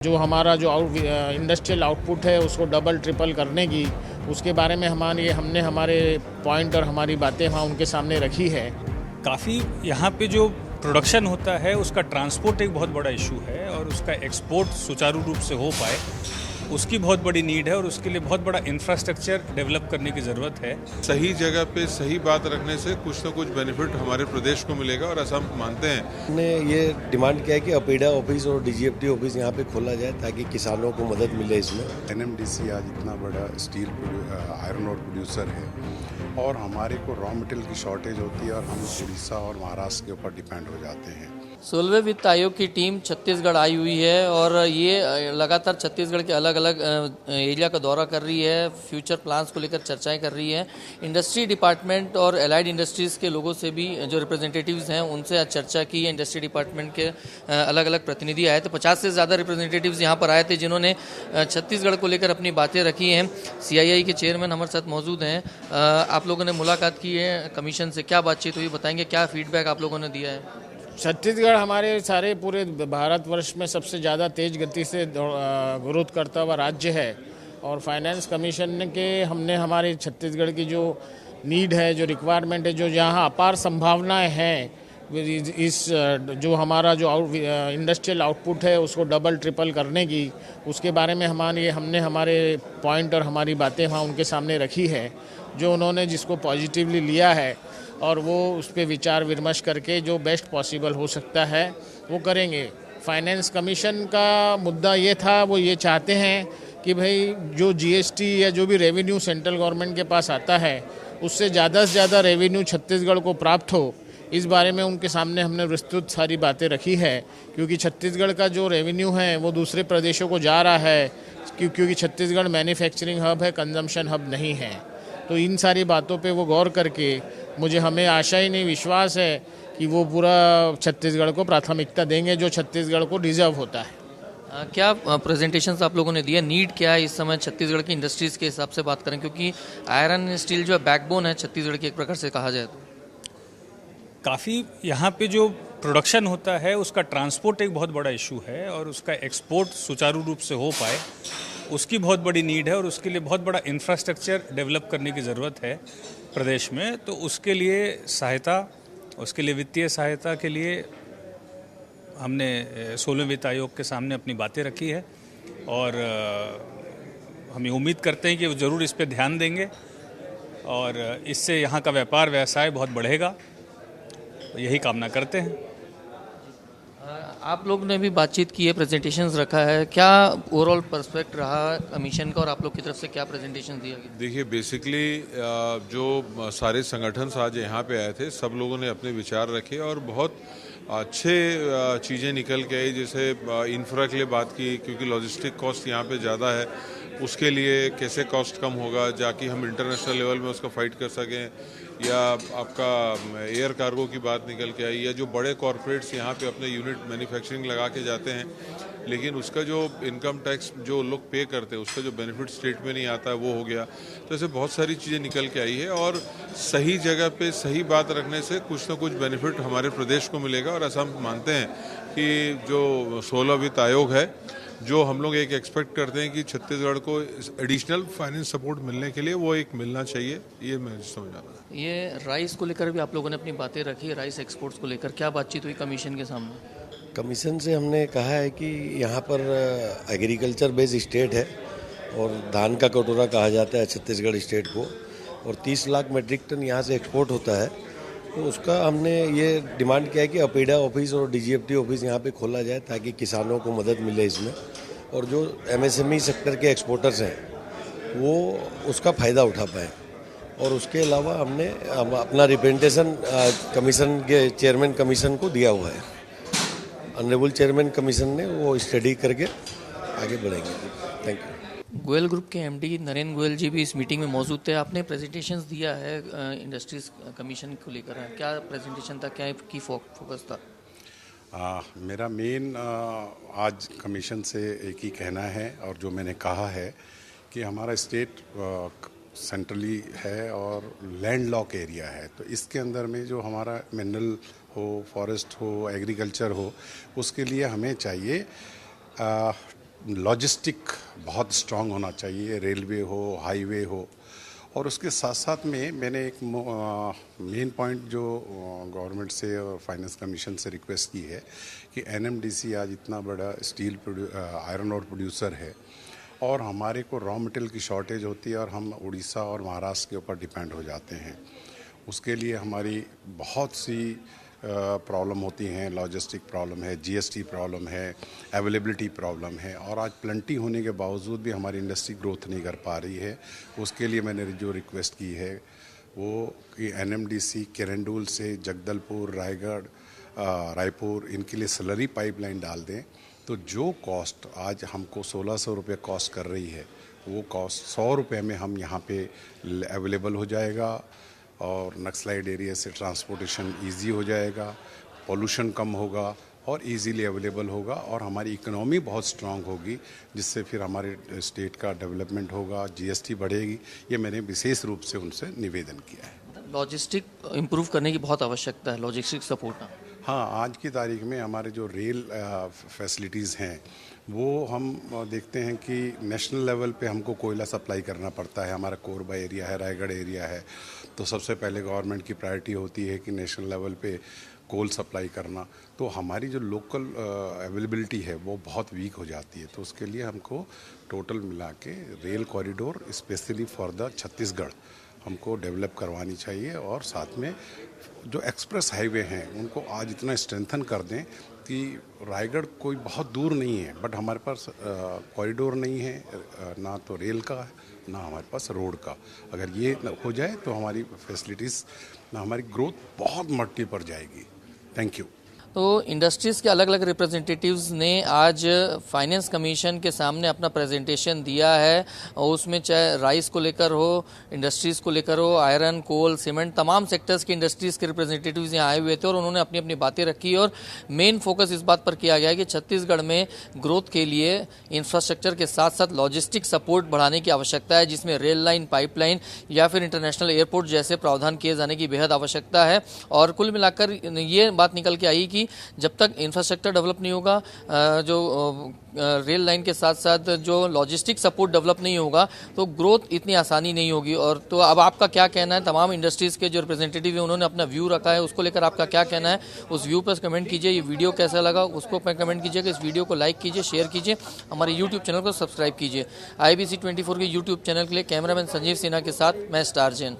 जो हमारा जो इंडस्ट्रियल आउटपुट है उसको डबल ट्रिपल करने की, उसके बारे में हमने हमारे पॉइंट और हमारी बातें वहाँ उनके सामने रखी है। काफ़ी यहाँ पे जो प्रोडक्शन होता है उसका ट्रांसपोर्ट एक बहुत बड़ा इशू है और उसका एक्सपोर्ट सुचारू रूप से हो पाए उसकी बहुत बड़ी नीड है और उसके लिए बहुत बड़ा इंफ्रास्ट्रक्चर डेवलप करने की ज़रूरत है। सही जगह पे सही बात रखने से कुछ ना कुछ बेनिफिट हमारे प्रदेश को मिलेगा और ऐसा हम मानते हैं। हमने ये डिमांड किया है कि अपेडा ऑफिस और डीजीएफटी ऑफिस यहाँ पे खोला जाए ताकि किसानों को मदद मिले इसमें। एनएमडीसी आज इतना बड़ा स्टील आयरन ओर प्रोड्यूसर है और हमारे को रॉ मटेरियल की शॉर्टेज होती है और हम उड़ीसा और महाराष्ट्र के ऊपर डिपेंड हो जाते हैं। 16वें वित्त आयोग की टीम छत्तीसगढ़ आई हुई है और ये लगातार छत्तीसगढ़ के अलग अलग एरिया का दौरा कर रही है, फ्यूचर प्लान्स को लेकर चर्चाएं कर रही है। इंडस्ट्री डिपार्टमेंट और एलाइड इंडस्ट्रीज़ के लोगों से भी जो रिप्रेजेंटेटिव्स हैं उनसे आज चर्चा की है। इंडस्ट्री डिपार्टमेंट के अलग अलग प्रतिनिधि आए थे, 50 से ज़्यादा रिप्रेजेंटेटिव्स यहाँ पर आए थे जिन्होंने छत्तीसगढ़ को लेकर अपनी बातें रखी हैं। CII के चेयरमैन हमारे साथ मौजूद हैं। आप लोगों ने मुलाकात की है कमीशन से, क्या बातचीत हुई बताएंगे, क्या फीडबैक आप लोगों ने दिया है? छत्तीसगढ़ हमारे सारे पूरे भारतवर्ष में सबसे ज़्यादा तेज गति से ग्रोथ करता हुआ राज्य है और फाइनेंस कमीशन के हमने हमारे छत्तीसगढ़ की जो नीड है, जो रिक्वायरमेंट है, जो जहाँ अपार संभावनाएं हैं, इस जो हमारा जो इंडस्ट्रियल आउटपुट है उसको डबल ट्रिपल करने की, उसके बारे में हमने हमारे पॉइंट और हमारी बातें वहाँ उनके सामने रखी है, जो उन्होंने जिसको पॉजिटिवली लिया है और वो उस पर विचार विमर्श करके जो बेस्ट पॉसिबल हो सकता है वो करेंगे। फाइनेंस कमीशन का मुद्दा ये था, वो ये चाहते हैं कि भाई जो GST या जो भी रेवेन्यू सेंट्रल गवर्नमेंट के पास आता है उससे ज़्यादा से ज़्यादा रेवेन्यू छत्तीसगढ़ को प्राप्त हो। इस बारे में उनके सामने हमने विस्तृत सारी बातें रखी है, क्योंकि छत्तीसगढ़ का जो रेवेन्यू है वो दूसरे प्रदेशों को जा रहा है, क्योंकि छत्तीसगढ़ मैन्युफैक्चरिंग हब है, कंजम्पशन हब नहीं है। तो इन सारी बातों पे वो गौर करके हमें आशा ही नहीं, विश्वास है कि वो पूरा छत्तीसगढ़ को प्राथमिकता देंगे जो छत्तीसगढ़ को डिजर्व होता है। क्या प्रेजेंटेशंस आप लोगों ने दिया, नीड क्या है इस समय छत्तीसगढ़ की इंडस्ट्रीज़ के हिसाब से बात करें, क्योंकि आयरन स्टील जो है बैकबोन है छत्तीसगढ़ की एक प्रकार से कहा जाए तो? काफ़ी यहाँ पे जो प्रोडक्शन होता है उसका ट्रांसपोर्ट एक बहुत बड़ा इशू है और उसका एक्सपोर्ट सुचारू रूप से हो पाए उसकी बहुत बड़ी नीड है और उसके लिए बहुत बड़ा इंफ्रास्ट्रक्चर डेवलप करने की ज़रूरत है प्रदेश में। तो उसके लिए सहायता, उसके लिए वित्तीय सहायता के लिए हमने 16वें वित्त आयोग के सामने अपनी बातें रखी है और हम उम्मीद करते हैं कि वो ज़रूर इस पर ध्यान देंगे और इससे यहाँ का व्यापार व्यवसाय बहुत बढ़ेगा, यही कामना करते हैं। आप लोग ने भी बातचीत की है, प्रेजेंटेशंस रखा है, क्या ओवरऑल पर्सपेक्ट रहा कमीशन का और आप लोग की तरफ से क्या प्रेजेंटेशन दिया गया? देखिए, बेसिकली जो सारे संगठन आज यहाँ पे आए थे सब लोगों ने अपने विचार रखे और बहुत अच्छे चीज़ें निकल के आई। जैसे इंफ्रा के लिए बात की, क्योंकि लॉजिस्टिक कॉस्ट यहाँ पे ज़्यादा है, उसके लिए कैसे कॉस्ट कम होगा जाकि हम इंटरनेशनल लेवल में उसका फाइट कर सकें, या आपका एयर कार्गो की बात निकल के आई, या जो बड़े कॉरपोरेट्स यहाँ पे अपने यूनिट मैन्युफैक्चरिंग लगा के जाते हैं लेकिन उसका जो इनकम टैक्स जो लोग पे करते हैं उसका जो बेनिफिट स्टेट में नहीं आता है वो हो गया। तो ऐसे बहुत सारी चीज़ें निकल के आई है और सही जगह पे सही बात रखने से कुछ ना कुछ बेनिफिट हमारे प्रदेश को मिलेगा और ऐसा हम मानते हैं कि जो 16वां वित्त आयोग है, जो हम लोग एक एक्सपेक्ट करते हैं कि छत्तीसगढ़ को एडिशनल फाइनेंस सपोर्ट मिलने के लिए वो एक मिलना चाहिए, ये मैं समझ रहा हूँ। ये राइस को लेकर भी आप लोगों ने अपनी बातें रखी, राइस एक्सपोर्ट्स को लेकर क्या बातचीत हुई कमीशन के सामने? कमीशन से हमने कहा है कि यहाँ पर एग्रीकल्चर बेस्ड स्टेट है और धान का कटोरा कहा जाता है छत्तीसगढ़ स्टेट को, और 30 लाख मेट्रिक टन यहाँ से एक्सपोर्ट होता है। तो उसका हमने ये डिमांड किया है कि अपेडा ऑफिस और डीजीएफटी ऑफिस यहाँ पे खोला जाए ताकि किसानों को मदद मिले इसमें, और जो MSME सेक्टर के एक्सपोर्टर्स हैं वो उसका फ़ायदा उठा पाएँ। और उसके अलावा हमने अपना रिप्रेजेंटेशन कमीशन के चेयरमैन कमीशन को दिया हुआ है। ऑनरेबल चेयरमैन कमीशन ने वो स्टडी करके आगे बढ़ेंगे। Thank you. गोयल ग्रुप के MD नरेंद्र गोयल जी भी इस मीटिंग में मौजूद थे। आपने प्रेजेंटेशंस दिया है इंडस्ट्रीज कमीशन को लेकर, क्या प्रेजेंटेशन था, क्या की फोकस था? मेरा मेन आज कमीशन से एक ही कहना है और जो मैंने कहा है कि हमारा स्टेट सेंट्रली है और लैंड लॉक एरिया है, तो इसके अंदर में जो हमारा मिनरल हो, फॉरेस्ट हो, एग्रीकल्चर हो, उसके लिए हमें चाहिए लॉजिस्टिक बहुत स्ट्रांग होना चाहिए, रेलवे हो, हाईवे हो। और उसके साथ साथ में मैंने एक मेन पॉइंट जो गवर्नमेंट से और फाइनेंस कमीशन से रिक्वेस्ट की है कि एनएमडीसी आज इतना बड़ा स्टील आयरन ओर प्रोड्यूसर है और हमारे को रॉ मटेरियल की शॉर्टेज होती है और हम उड़ीसा और महाराष्ट्र के ऊपर डिपेंड हो जाते हैं। उसके लिए हमारी बहुत सी प्रॉब्लम होती हैं, लॉजिस्टिक प्रॉब्लम है, जीएसटी प्रॉब्लम है, अवेलेबिलिटी प्रॉब्लम है और आज प्लेंटी होने के बावजूद भी हमारी इंडस्ट्री ग्रोथ नहीं कर पा रही है। उसके लिए मैंने जो रिक्वेस्ट की है वो कि एनएमडीसी किरंदुल से जगदलपुर, रायगढ़, रायपुर इनके लिए स्लरी पाइपलाइन डाल दें तो जो कॉस्ट आज हमको 1600 रुपये कॉस्ट कर रही है वो कॉस्ट 100 रुपये में हम यहाँ पे अवेलेबल हो जाएगा और नक्सलाइड एरिया से ट्रांसपोर्टेशन इजी हो जाएगा, पोल्यूशन कम होगा और इजीली अवेलेबल होगा और हमारी इकोनॉमी बहुत स्ट्रांग होगी जिससे फिर हमारे स्टेट का डेवलपमेंट होगा, जीएसटी बढ़ेगी। ये मैंने विशेष रूप से उनसे निवेदन किया है। लॉजिस्टिक इम्प्रूव करने की बहुत आवश्यकता है, लॉजिस्टिक सपोर्ट। हाँ, आज की तारीख में हमारे जो रेल फैसिलिटीज़ हैं वो हम देखते हैं कि नेशनल लेवल पे हमको कोयला सप्लाई करना पड़ता है। हमारा कोरबा एरिया है, रायगढ़ एरिया है, तो सबसे पहले गवर्नमेंट की प्रायोरिटी होती है कि नेशनल लेवल पे कोल सप्लाई करना। तो हमारी जो लोकल अवेलेबिलिटी है वो बहुत वीक हो जाती है। तो उसके लिए हमको टोटल मिला के rail corridor specially for the Chhattisgarh हमको डेवलप करवानी चाहिए और साथ में जो एक्सप्रेस हाईवे हैं उनको आज इतना स्ट्रेंथन कर दें कि रायगढ़ कोई बहुत दूर नहीं है बट हमारे पास कॉरिडोर नहीं है, ना तो रेल का ना हमारे पास रोड का। अगर ये हो जाए तो हमारी फैसिलिटीज़, हमारी ग्रोथ बहुत मल्टीपल जाएगी। Thank you. तो इंडस्ट्रीज़ के अलग अलग रिप्रेजेंटेटिव्स ने आज फाइनेंस कमीशन के सामने अपना प्रेजेंटेशन दिया है और उसमें चाहे राइस को लेकर हो, इंडस्ट्रीज़ को लेकर हो, आयरन, कोल, सीमेंट, तमाम सेक्टर्स के इंडस्ट्रीज़ के रिप्रेजेंटेटिव्स यहाँ आए हुए थे और उन्होंने अपनी अपनी बातें रखी और मेन फोकस इस बात पर किया गया कि छत्तीसगढ़ में ग्रोथ के लिए इंफ्रास्ट्रक्चर के साथ साथ लॉजिस्टिक सपोर्ट बढ़ाने की आवश्यकता है, जिसमें रेल लाइन, पाइपलाइन या फिर इंटरनेशनल एयरपोर्ट जैसे प्रावधान किए जाने की बेहद आवश्यकता है। और कुल मिलाकर ये बात निकल के आई कि जब तक इंफ्रास्ट्रक्चर डेवलप नहीं होगा, जो रेल लाइन के साथ साथ जो लॉजिस्टिक सपोर्ट डेवलप नहीं होगा तो ग्रोथ इतनी आसानी नहीं होगी। और तो अब आपका क्या कहना है? तमाम इंडस्ट्रीज़ के जो रिप्रेजेंटेटिव है उन्होंने अपना व्यू रखा है, उसको लेकर आपका क्या कहना है? उस व्यू पर कमेंट कीजिए। ये वीडियो कैसा लगा उसको पर कमेंट कीजिएगा। इस वीडियो को लाइक कीजिए, शेयर कीजिए, हमारे यूट्यूब चैनल को सब्सक्राइब कीजिए। IBC 24 के यूट्यूब चैनल के लिए कैमरामैन संजीव सिन्हा के साथ मैं स्टार जैन।